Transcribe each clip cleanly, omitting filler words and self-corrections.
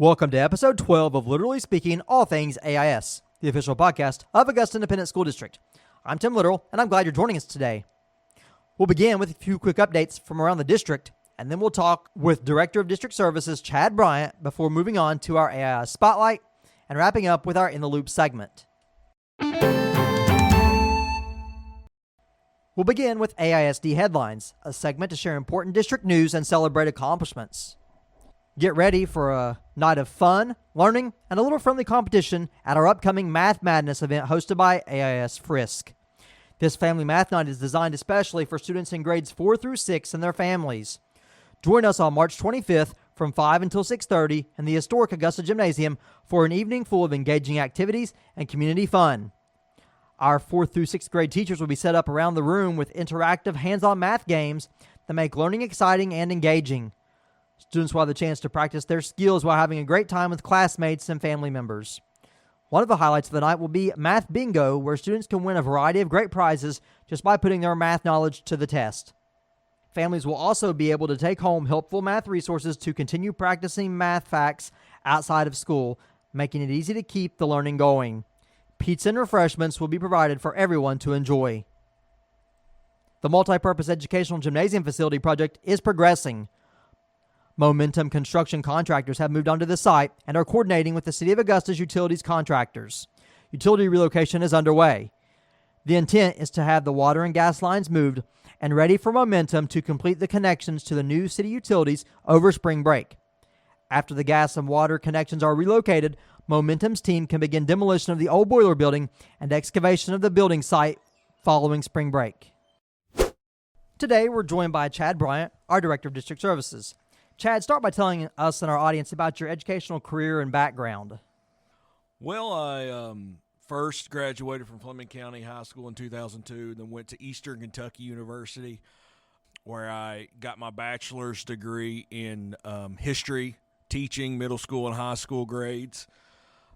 Welcome to episode 12 of Literally Speaking All Things AIS, the official podcast of Augusta Independent School District. I'm Tim Littrell, and I'm glad you're joining us today. We'll begin with a few quick updates from around the district, and then we'll talk with Director of District Services, Chad Bryant, before moving on to our AIS Spotlight and wrapping up with our In the Loop segment. We'll begin with AISD Headlines, a segment to share important district news and celebrate accomplishments. Get ready for a night of fun, learning, and a little friendly competition at our upcoming Math Madness event hosted by AIS Frisk. This family math night is designed especially for students in grades 4 through 6 and their families. Join us on March 25th from 5 until 6:30 in the historic Augusta Gymnasium for an evening full of engaging activities and community fun. Our 4th through 6th grade teachers will be set up around the room with interactive hands-on math games that make learning exciting and engaging. Students will have the chance to practice their skills while having a great time with classmates and family members. One of the highlights of the night will be Math Bingo, where students can win a variety of great prizes just by putting their math knowledge to the test. Families will also be able to take home helpful math resources to continue practicing math facts outside of school, making it easy to keep the learning going. Pizza and refreshments will be provided for everyone to enjoy. The multi-purpose educational gymnasium facility project is progressing. Momentum construction contractors have moved onto the site and are coordinating with the City of Augusta's utilities contractors. Utility relocation is underway. The intent is to have the water and gas lines moved and ready for Momentum to complete the connections to the new city utilities over spring break. After the gas and water connections are relocated, Momentum's team can begin demolition of the old boiler building and excavation of the building site following spring break. Today, we're joined by Chad Bryant, our Director of District Services. Chad, start by telling us and our audience about your educational career and background. Well, I first graduated from Fleming County High School in 2002, then went to Eastern Kentucky University, where I got my bachelor's degree in history, teaching middle school and high school grades.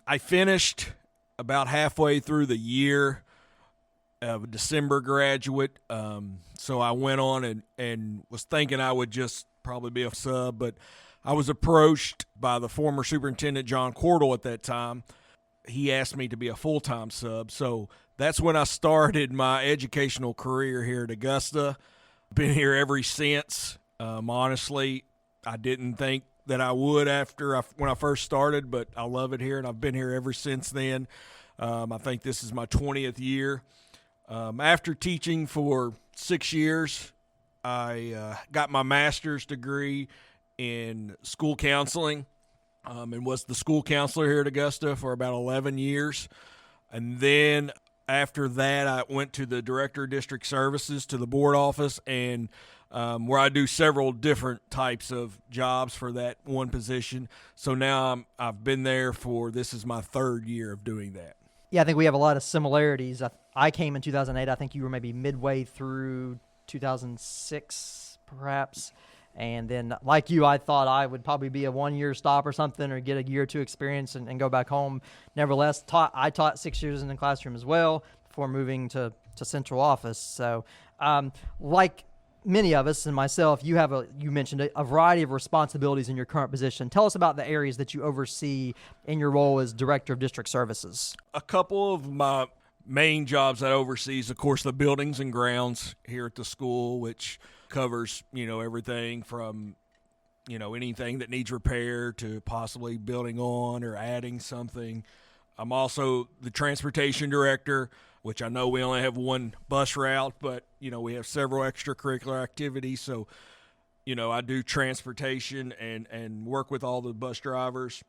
I finished about halfway through the year of a December graduate, so I went on and was thinking I would just probably be a sub, but I was approached by the former superintendent, John Cordell, at that time. He asked me to be a full-time sub, so that's when I started my educational career here at Augusta. Been here ever since. Honestly, I didn't think that I would when I first started, but I love it here, and I've been here ever since then. I think this is my 20th year. After teaching for 6 years, I got my master's degree in school counseling and was the school counselor here at Augusta for about 11 years. And then after that, I went to the Director of District Services, to the board office, and where I do several different types of jobs for that one position. So now I've been there this is my 3rd year of doing that. Yeah, I think we have a lot of similarities. I came in 2008. I think you were maybe midway through 2006, perhaps. And then, like you, I thought I would probably be a 1-year stop or something, or get a year or two experience and go back home. Nevertheless, I taught 6 years in the classroom as well before moving to central office. So, like many of us and myself, you mentioned a variety of responsibilities in your current position. Tell us about the areas that you oversee in your role as Director of District Services. A couple of my main jobs that oversees, of course, the buildings and grounds here at the school, which covers, everything from, anything that needs repair to possibly building on or adding something. I'm also the transportation director, which I know we only have one bus route, but, we have several extracurricular activities. So, I do transportation and work with all the bus drivers.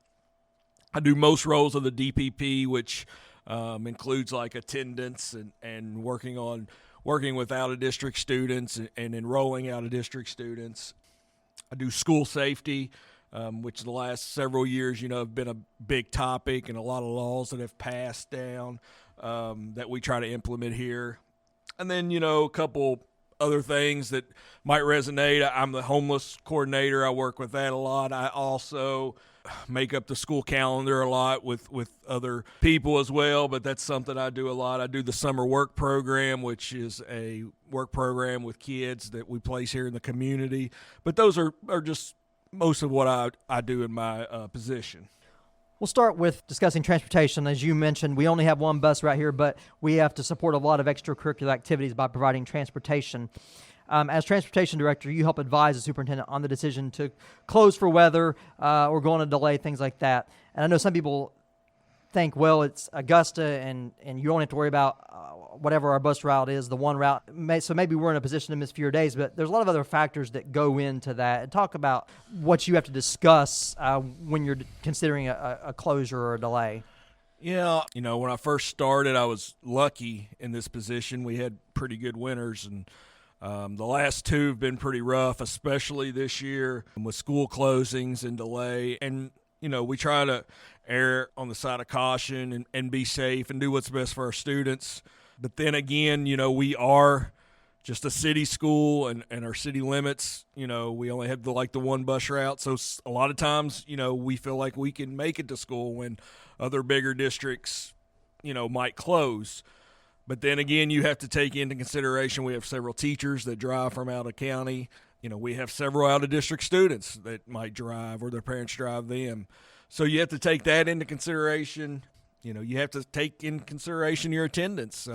I do most roles of the DPP, which includes like attendance and working with out-of-district students and enrolling out-of-district students. I do school safety, which the last several years, have been a big topic, and a lot of laws that have passed down that we try to implement here. And then, a couple other things that might resonate. I'm the homeless coordinator. I work with that a lot. I also make up the school calendar a lot with other people as well, but that's something I do a lot. I do the summer work program, which is a work program with kids that we place here in the community. But those are just most of what I do in my position. We'll start with discussing transportation. As you mentioned, we only have one bus route here, but we have to support a lot of extracurricular activities by providing transportation. As transportation director, you help advise the superintendent on the decision to close for weather or go on a delay, things like that. And I know some people think, well, it's Augusta and you only have to worry about whatever our bus route is, the one route. So maybe we're in a position to miss fewer days, but there's a lot of other factors that go into that. And talk about what you have to discuss when you're considering a closure or a delay. Yeah, when I first started, I was lucky in this position. We had pretty good winters, and the last two have been pretty rough, especially this year with school closings and delay. And, we try to err on the side of caution and be safe and do what's best for our students. But then again, we are just a city school and our city limits, we only have the one bus route. So a lot of times, we feel like we can make it to school when other bigger districts, might close. But then again, you have to take into consideration we have several teachers that drive from out of county. We have several out-of-district students that might drive or their parents drive them. So you have to take that into consideration. You have to take in consideration your attendance.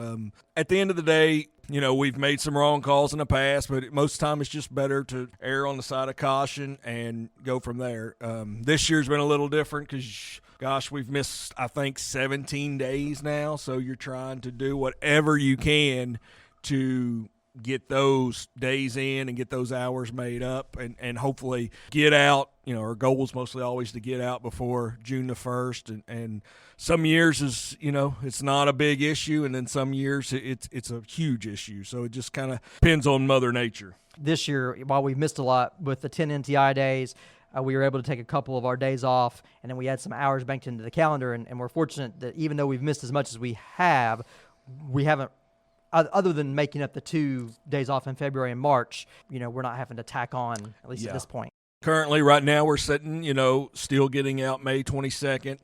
At the end of the day, we've made some wrong calls in the past, but most of the time it's just better to err on the side of caution and go from there. This year's been a little different because, gosh, we've missed, I think, 17 days now. So you're trying to do whatever you can to get those days in and get those hours made up and hopefully get out. Our goal is mostly always to get out before June the 1st. And some years is, it's not a big issue. And then some years it's a huge issue. So it just kind of depends on Mother Nature. This year, while we've missed a lot with the 10 NTI days, we were able to take a couple of our days off, and then we had some hours banked into the calendar. And we're fortunate that even though we've missed as much as we haven't, other than making up the 2 days off in February and March, we're not having to tack on, at least at this point. Currently, right now, we're sitting, still getting out May 22nd.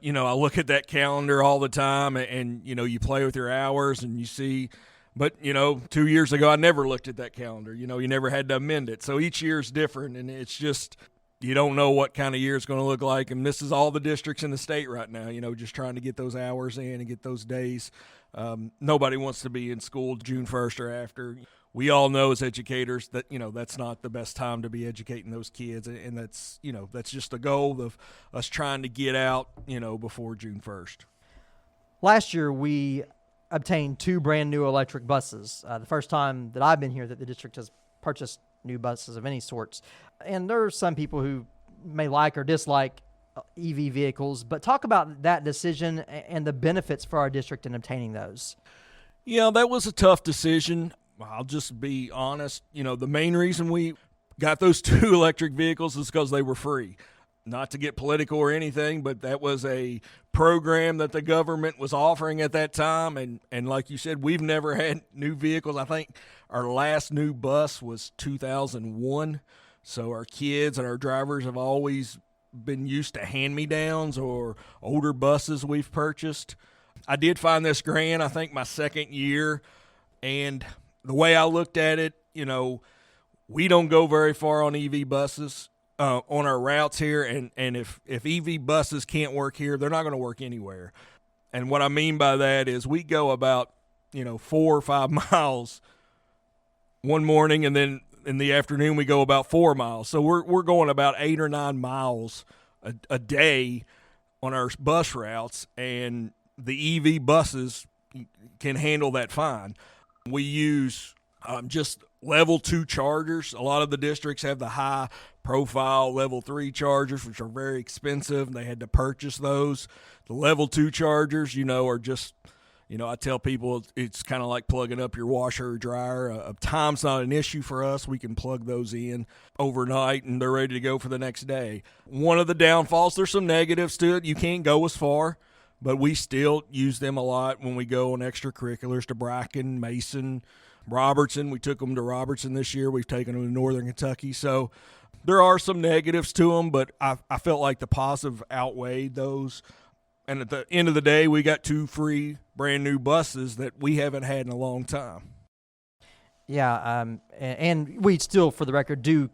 I look at that calendar all the time, and you play with your hours and you see. But, 2 years ago, I never looked at that calendar. You never had to amend it. So each year is different, and it's just you don't know what kind of year it's going to look like. And this is all the districts in the state right now, just trying to get those hours in and get those days. Nobody wants to be in school June 1st or after. We all know as educators that, that's not the best time to be educating those kids. And that's just the goal of us trying to get out, before June 1st. Last year, we obtained 2 brand new electric buses. The first time that I've been here that the district has purchased new buses of any sorts. And there are some people who may like or dislike EV vehicles, but talk about that decision and the benefits for our district in obtaining those. Yeah, that was a tough decision. I'll just be honest. The main reason we got those 2 electric vehicles is because they were free. Not to get political or anything, but that was a program that the government was offering at that time. And like you said, we've never had new vehicles. I think our last new bus was 2001. So our kids and our drivers have always been used to hand-me-downs or older buses we've purchased. I did find this grant, I think, my second year. And the way I looked at it, we don't go very far on EV buses. On our routes here, and if EV buses can't work here, they're not going to work anywhere. And what I mean by that is we go about 4 or 5 miles one morning, and then in the afternoon we go about 4 miles. So we're going about 8 or 9 miles a day on our bus routes, and the EV buses can handle that fine. We use just level 2 chargers. A lot of the districts have the high profile level 3 chargers, which are very expensive. They had to purchase those. The level 2 chargers, are just, I tell people it's kind of like plugging up your washer or dryer. Time's not an issue for us. We can plug those in overnight and they're ready to go for the next day. One of the downfalls, there's some negatives to it. You can't go as far, but we still use them a lot when we go on extracurriculars to Bracken, Mason, Robertson. We took them to Robertson this year. We've taken them to Northern Kentucky. So there are some negatives to them, but I felt like the positive outweighed those. And at the end of the day, we got 2 free brand new buses that we haven't had in a long time. Yeah, and we still, for the record, do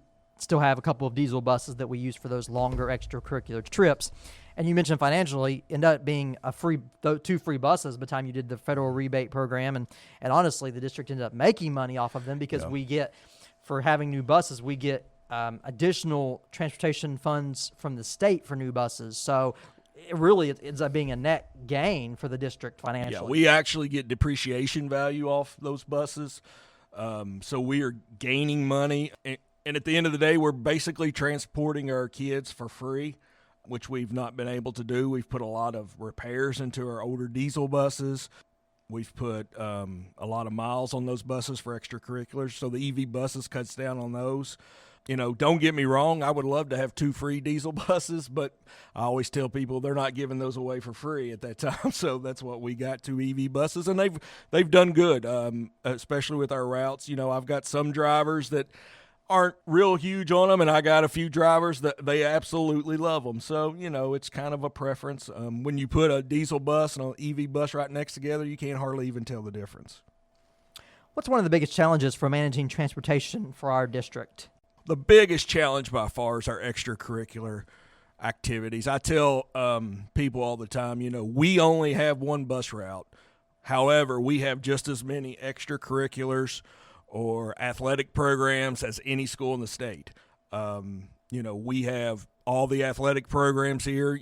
still have a couple of diesel buses that we use for those longer extracurricular trips. And you mentioned financially, ended up being two free buses by the time you did the federal rebate program. And honestly, the district ended up making money off of them because we get, for having new buses, we get additional transportation funds from the state for new buses. So it ends up being a net gain for the district financially. Yeah, we actually get depreciation value off those buses. So we are gaining money. And at the end of the day, we're basically transporting our kids for free, which we've not been able to do. We've put a lot of repairs into our older diesel buses. We've put a lot of miles on those buses for extracurriculars. So the EV buses cuts down on those. Don't get me wrong, I would love to have 2 free diesel buses, but I always tell people they're not giving those away for free at that time. So that's what we got, 2 EV buses, and they've done good, especially with our routes. I've got some drivers that aren't real huge on them, and I got a few drivers that they absolutely love them. So, it's kind of a preference. When you put a diesel bus and an EV bus right next together, you can't hardly even tell the difference. What's one of the biggest challenges for managing transportation for our district? The biggest challenge by far is our extracurricular activities. I tell people all the time, we only have one bus route. However, we have just as many extracurriculars or athletic programs as any school in the state. We have all the athletic programs here,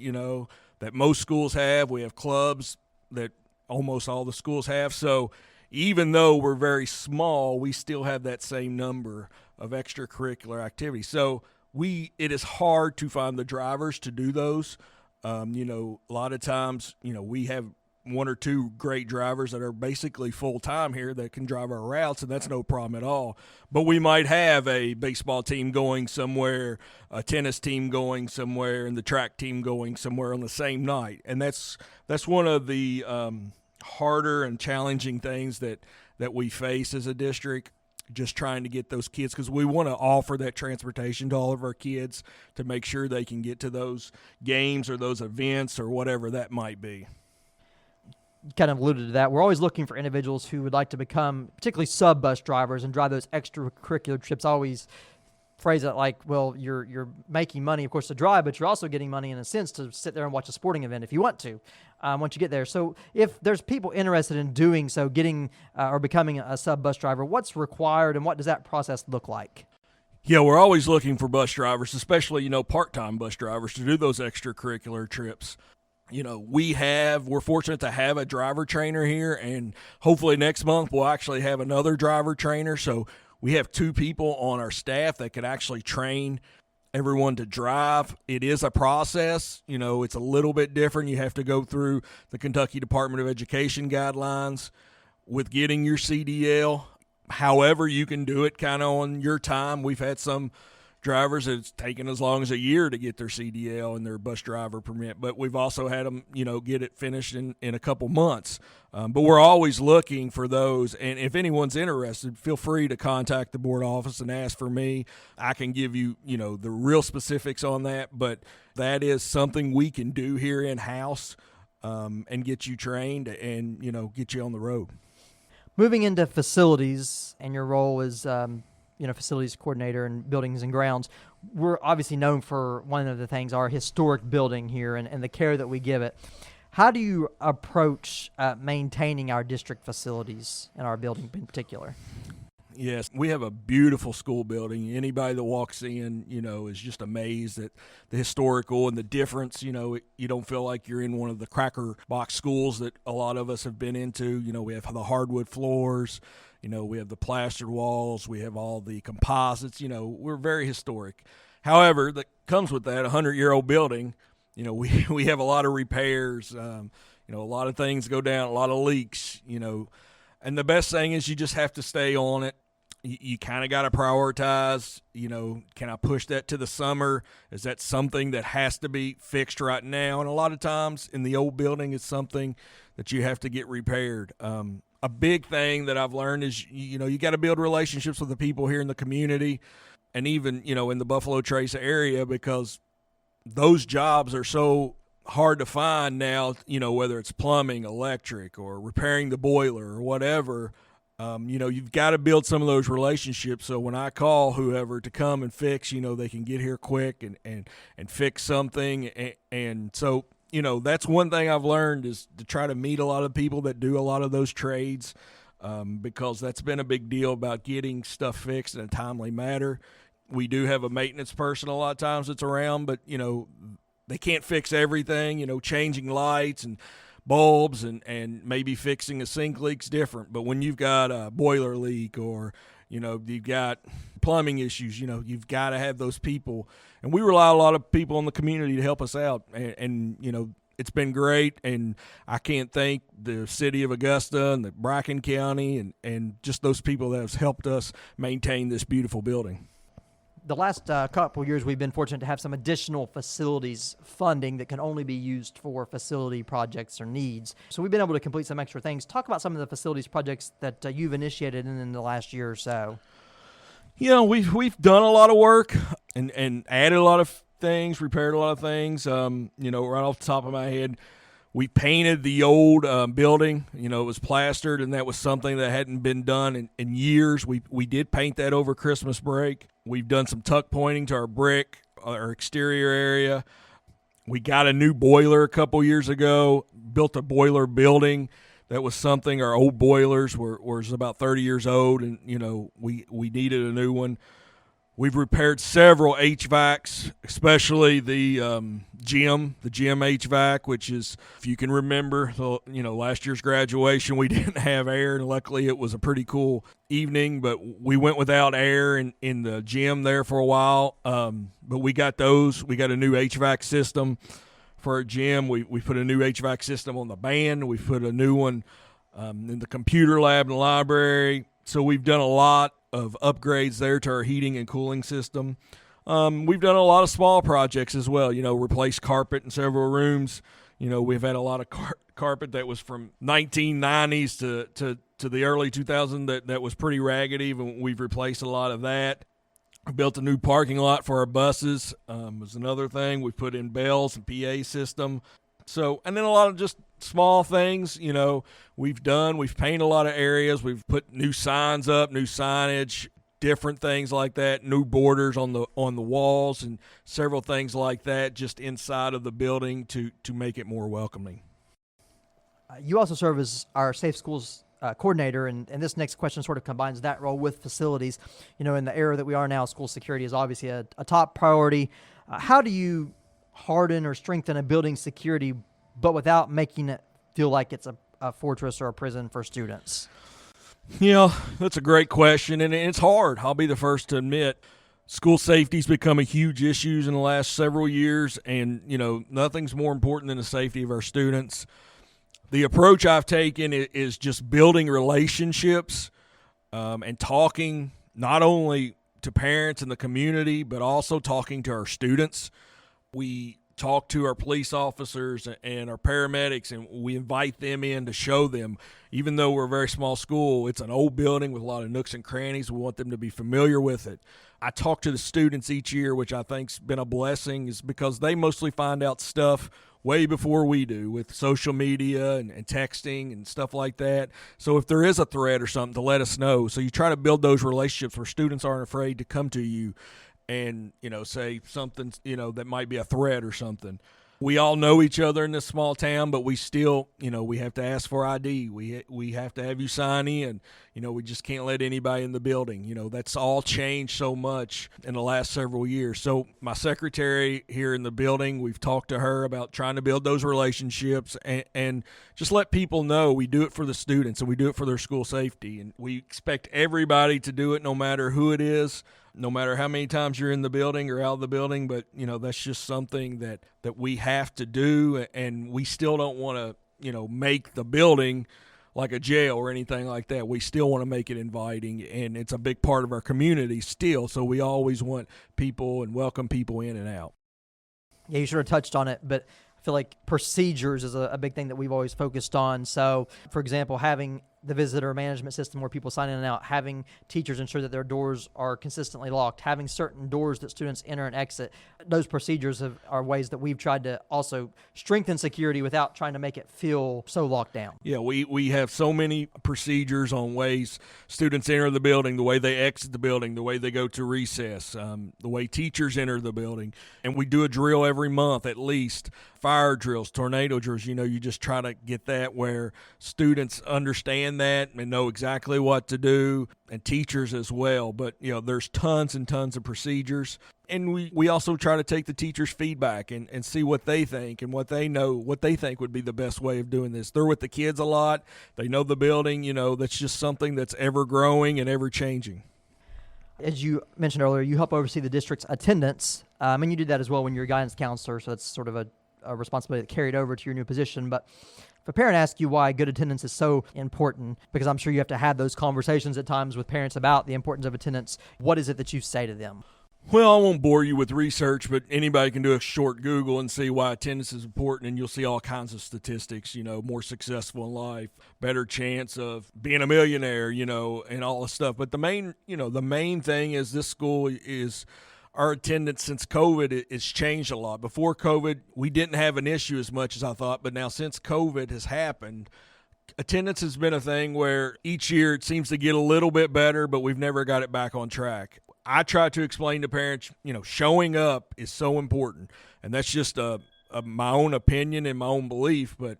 that most schools have. We have clubs that almost all the schools have. So even though we're very small, we still have that same number of extracurricular activities. So it is hard to find the drivers to do those. A lot of times, we have 1 or 2 great drivers that are basically full-time here that can drive our routes, and that's no problem at all. But we might have a baseball team going somewhere, a tennis team going somewhere, and the track team going somewhere on the same night. And that's one of the harder and challenging things that we face as a district, just trying to get those kids, because we want to offer that transportation to all of our kids to make sure they can get to those games or those events or whatever that might be. Kind of alluded to that. We're always looking for individuals who would like to become particularly sub-bus drivers and drive those extracurricular trips. I always phrase it like, well, you're making money, of course, to drive, but you're also getting money in a sense to sit there and watch a sporting event if you want to, once you get there. So if there's people interested in doing so, getting or becoming a sub-bus driver, what's required and what does that process look like? Yeah, we're always looking for bus drivers, especially, part-time bus drivers to do those extracurricular trips. We're fortunate to have a driver trainer here, and hopefully next month we'll actually have another driver trainer. So we have 2 people on our staff that can actually train everyone to drive. It is a process. It's a little bit different. You have to go through the Kentucky Department of Education guidelines with getting your CDL. However, you can do it kind of on your time. We've had some drivers, it's taken as long as a year to get their CDL and their bus driver permit, but we've also had them, get it finished in a couple months. But we're always looking for those, and if anyone's interested, feel free to contact the board office and ask for me. I can give you, the real specifics on that, but that is something we can do here in-house and get you trained and, get you on the road. Moving into facilities and your role as facilities coordinator and buildings and grounds, we're obviously known for one of the things, our historic building here and the care that we give it. How do you approach maintaining our district facilities and our building in particular? Yes, we have a beautiful school building. Anybody that walks in, is just amazed at the historical and the difference. You don't feel like you're in one of the cracker box schools that a lot of us have been into. We have the hardwood floors. We have the plastered walls. We have all the composites. We're very historic. However, that comes with that 100-year-old building. We have a lot of repairs. A lot of things go down, a lot of leaks. And the best thing is you just have to stay on it. You kind of got to prioritize. Can I push that to the summer? Is that something that has to be fixed right now? And a lot of times in the old building, it's something that you have to get repaired. A big thing that I've learned is, you got to build relationships with the people here in the community and even, in the Buffalo Trace area, because those jobs are so hard to find now, whether it's plumbing, electric, or repairing the boiler or whatever. You've got to build some of those relationships. So when I call whoever to come and fix, they can get here quick and fix something. And so, that's one thing I've learned is to try to meet a lot of people that do a lot of those trades, because that's been a big deal about getting stuff fixed in a timely manner. We do have a maintenance person a lot of times that's around, but, they can't fix everything, changing lights and bulbs and maybe fixing a sink leak's different. But when you've got a boiler leak or, you've got plumbing issues, you've got to have those people. And we rely on a lot of people in the community to help us out. And it's been great. And I can't thank the city of Augusta and the Bryant County and just those people that have helped us maintain this beautiful building. The last couple of years, we've been fortunate to have some additional facilities funding that can only be used for facility projects or needs. So we've been able to complete some extra things. Talk about some of the facilities projects that you've initiated in the last year or so. We've done a lot of work and added a lot of things, repaired a lot of things. Right off the top of my head, we painted the old building. It was plastered, and that was something that hadn't been done in years. We did paint that over Christmas break. We've done some tuck pointing to our brick, our exterior area. We got a new boiler a couple years ago, built a boiler building. That was something. Our old boilers were about 30 years old, and, we needed a new one. We've repaired several HVACs, especially the gym HVAC, which is, if you can remember, last year's graduation, we didn't have air, and luckily it was a pretty cool evening, but we went without air in the gym there for a while. But we got those. We got a new HVAC system for our gym. We put a new HVAC system on the band. We put a new one in the computer lab and the library. So we've done a lot of upgrades there to our heating and cooling system. We've done a lot of small projects as well, replaced carpet in several rooms. We've had a lot of carpet that was from 1990s to the early 2000s that was pretty raggedy. Even we've replaced a lot of that. We built a new parking lot for our buses, was another thing. We put in bells and PA system. So, and then a lot of just small things, we've painted a lot of areas. We've put new signs up, new signage, different things like that, new borders on the walls and several things like that just inside of the building to make it more welcoming. You also serve as our Safe Schools coordinator, and this next question sort of combines that role with facilities. In the era that we are now, school security is obviously a top priority. How do you harden or strengthen a building's security, but without making it feel like it's a fortress or a prison for students? That's a great question, and it's hard. I'll be the first to admit school safety's become a huge issue in the last several years, and, nothing's more important than the safety of our students. The approach I've taken is just building relationships and talking not only to parents in the community, but also talking to our students. We talk to our police officers and our paramedics, and we invite them in to show them, even though we're a very small school, it's an old building with a lot of nooks and crannies. We want them to be familiar with it. I talk to the students each year, which I think's been a blessing, is because they mostly find out stuff way before we do with social media and texting and stuff like that. So if there is a threat or something, to let us know. So you try to build those relationships where students aren't afraid to come to you and, say something, that might be a threat or something. We all know each other in this small town, but we still, we have to ask for ID. We have to have you sign in. We just can't let anybody in the building. That's all changed so much in the last several years. So my secretary here in the building, we've talked to her about trying to build those relationships and just let people know we do it for the students and we do it for their school safety. And we expect everybody to do it no matter who it is, no matter how many times you're in the building or out of the building. But, that's just something that we have to do, and we still don't want to, make the building like a jail or anything like that. We still want to make it inviting, and it's a big part of our community still, so we always want people and welcome people in and out. Yeah, you sort of touched on it, but I feel like procedures is a big thing that we've always focused on. So, for example, having the visitor management system where people sign in and out, having teachers ensure that their doors are consistently locked, having certain doors that students enter and exit. Those procedures are ways that we've tried to also strengthen security without trying to make it feel so locked down. Yeah, we have so many procedures on ways students enter the building, the way they exit the building, the way they go to recess, the way teachers enter the building. And we do a drill every month at least, fire drills, tornado drills. You just try to get that where students understand that and know exactly what to do, and teachers as well. But, there's tons and tons of procedures. And we also try to take the teachers' feedback and see what they think and what they know, what they think would be the best way of doing this. They're with the kids a lot. They know the building. That's just something that's ever growing and ever changing. As you mentioned earlier, you help oversee the district's attendance, and you did that as well when you were a guidance counselor, so that's sort of a responsibility that carried over to your new position. But if a parent asks you why good attendance is so important, because I'm sure you have to have those conversations at times with parents about the importance of attendance, what is it that you say to them? Well, I won't bore you with research, but anybody can do a short Google and see why attendance is important, and you'll see all kinds of statistics, more successful in life, better chance of being a millionaire, and all this stuff. But the main thing is this school is our attendance since COVID it's changed a lot. Before COVID, we didn't have an issue as much as I thought, but now since COVID has happened, attendance has been a thing where each year it seems to get a little bit better, but we've never got it back on track. I try to explain to parents, showing up is so important, and that's just my own opinion and my own belief, but,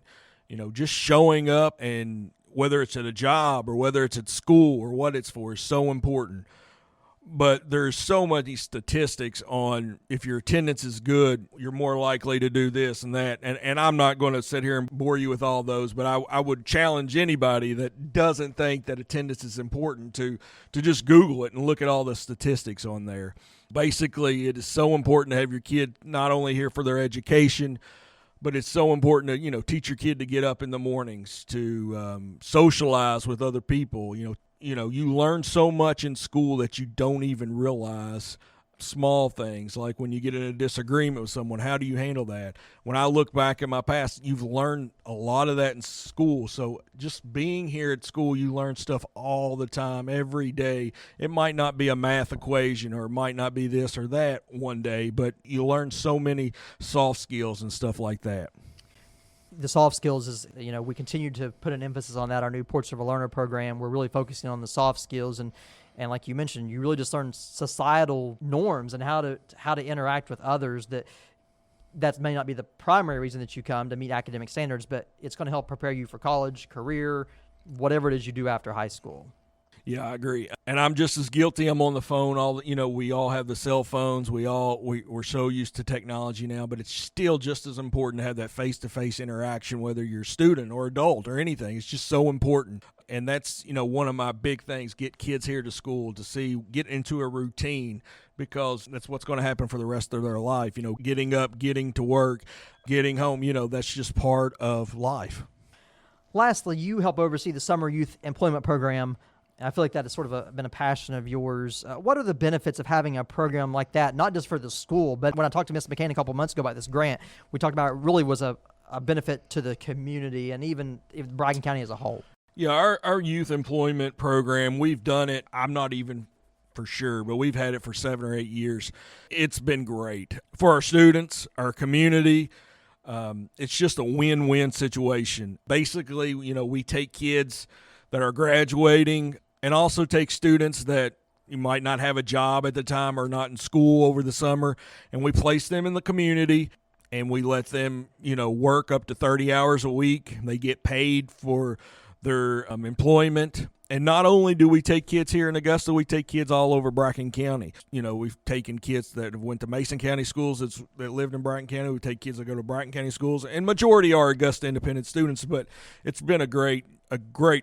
just showing up, and whether it's at a job or whether it's at school or what it's for, is so important. But there's so many statistics on if your attendance is good, you're more likely to do this and that. And I'm not going to sit here and bore you with all those, but I would challenge anybody that doesn't think that attendance is important to just Google it and look at all the statistics on there. Basically, it is so important to have your kid not only here for their education, but it's so important to, teach your kid to get up in the mornings, to socialize with other people, you learn so much in school that you don't even realize. Small things like when you get in a disagreement with someone, how do you handle that? When I look back at my past, you've learned a lot of that in school. So just being here at school, you learn stuff all the time, every day. It might not be a math equation or it might not be this or that one day, but you learn so many soft skills and stuff like that. The soft skills is, we continue to put an emphasis on that. Our new Portrait of a Learner program, we're really focusing on the soft skills. And like you mentioned, you really just learn societal norms and how to interact with others. That may not be the primary reason that you come to meet academic standards, but it's going to help prepare you for college, career, whatever it is you do after high school. Yeah, I agree. And I'm just as guilty. I'm on the phone. We all have the cell phones. We're so used to technology now, but it's still just as important to have that face-to-face interaction, whether you're a student or adult or anything. It's just so important. And that's, one of my big things, get kids here to school get into a routine, because that's what's going to happen for the rest of their life. Getting up, getting to work, getting home, that's just part of life. Lastly, you help oversee the Summer Youth Employment Program. I feel like that has sort of been a passion of yours. What are the benefits of having a program like that, not just for the school, but when I talked to Ms. McCain a couple months ago about this grant, we talked about it really was a benefit to the community and even Bryant County as a whole. Yeah, our youth employment program, we've done it, I'm not even for sure, but we've had it for 7 or 8 years. It's been great for our students, our community. It's just a win-win situation. Basically, we take kids that are graduating and also take students that you might not have a job at the time or not in school over the summer, and we place them in the community and we let them, work up to 30 hours a week. They get paid for their employment. And not only do we take kids here in Augusta, we take kids all over Bryant County. We've taken kids that went to Mason County schools that lived in Bryant County. We take kids that go to Bryant County schools, and majority are Augusta independent students, but it's been a great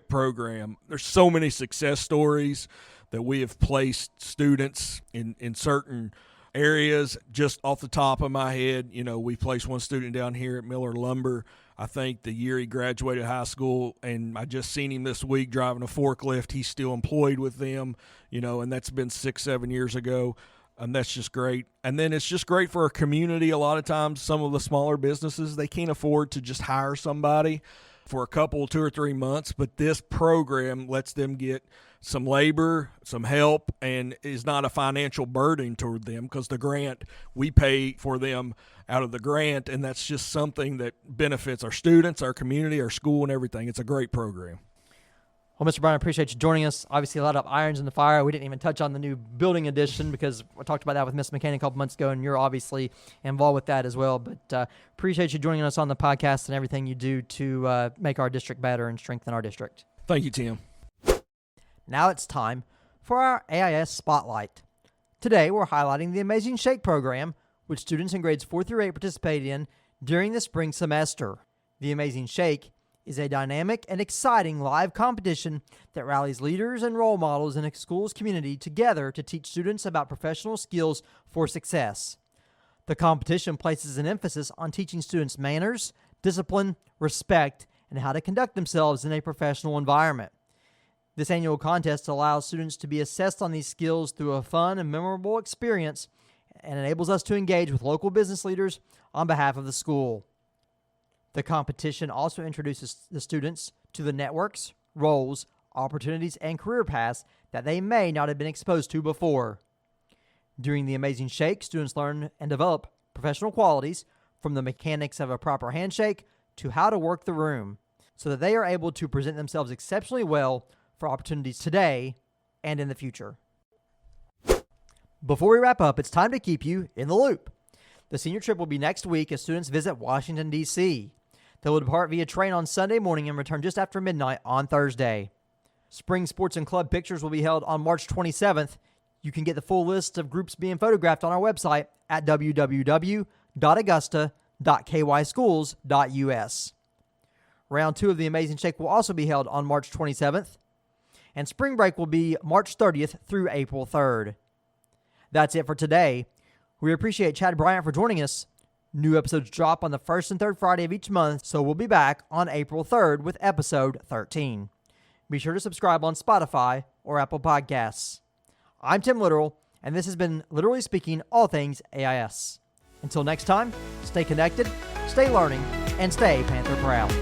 program. There's so many success stories that we have placed students in certain areas. Just off the top of my head, we placed one student down here at Miller Lumber, I think the year he graduated high school, and I just seen him this week driving a forklift. He's still employed with them, and that's been 6-7 years ago. And that's just great. And then it's just great for our community. A lot of times, some of the smaller businesses, they can't afford to just hire somebody for a couple, 2 or 3 months, but this program lets them get some labor, some help, and is not a financial burden toward them because the grant, we pay for them out of the grant, and that's just something that benefits our students, our community, our school, and everything. It's a great program. Well, Mr. Bryant, I appreciate you joining us. Obviously, a lot of irons in the fire. We didn't even touch on the new building addition because we talked about that with Miss McCain a couple months ago, and you're obviously involved with that as well. But appreciate you joining us on the podcast and everything you do to make our district better and strengthen our district. Thank you, Tim. Now it's time for our AIS Spotlight. Today, we're highlighting the Amazing Shake program, which students in grades 4 through 8 participated in during the spring semester. The Amazing Shake is a dynamic and exciting live competition that rallies leaders and role models in a school's community together to teach students about professional skills for success. The competition places an emphasis on teaching students manners, discipline, respect, and how to conduct themselves in a professional environment. This annual contest allows students to be assessed on these skills through a fun and memorable experience and enables us to engage with local business leaders on behalf of the school. The competition also introduces the students to the networks, roles, opportunities, and career paths that they may not have been exposed to before. During the Amazing Shake, students learn and develop professional qualities from the mechanics of a proper handshake to how to work the room so that they are able to present themselves exceptionally well for opportunities today and in the future. Before we wrap up, it's time to keep you in the loop. The senior trip will be next week as students visit Washington, D.C. They will depart via train on Sunday morning and return just after midnight on Thursday. Spring Sports and Club Pictures will be held on March 27th. You can get the full list of groups being photographed on our website at www.augusta.kyschools.us. Round 2 of the Amazing Shake will also be held on March 27th, and spring break will be March 30th through April 3rd. That's it for today. We appreciate Chad Bryant for joining us. New episodes drop on the first and third Friday of each month, so we'll be back on April 3rd with episode 13. Be sure to subscribe on Spotify or Apple Podcasts. I'm Tim Literal, and this has been Literally Speaking All Things AIS. Until next time, stay connected, stay learning, and stay Panther proud.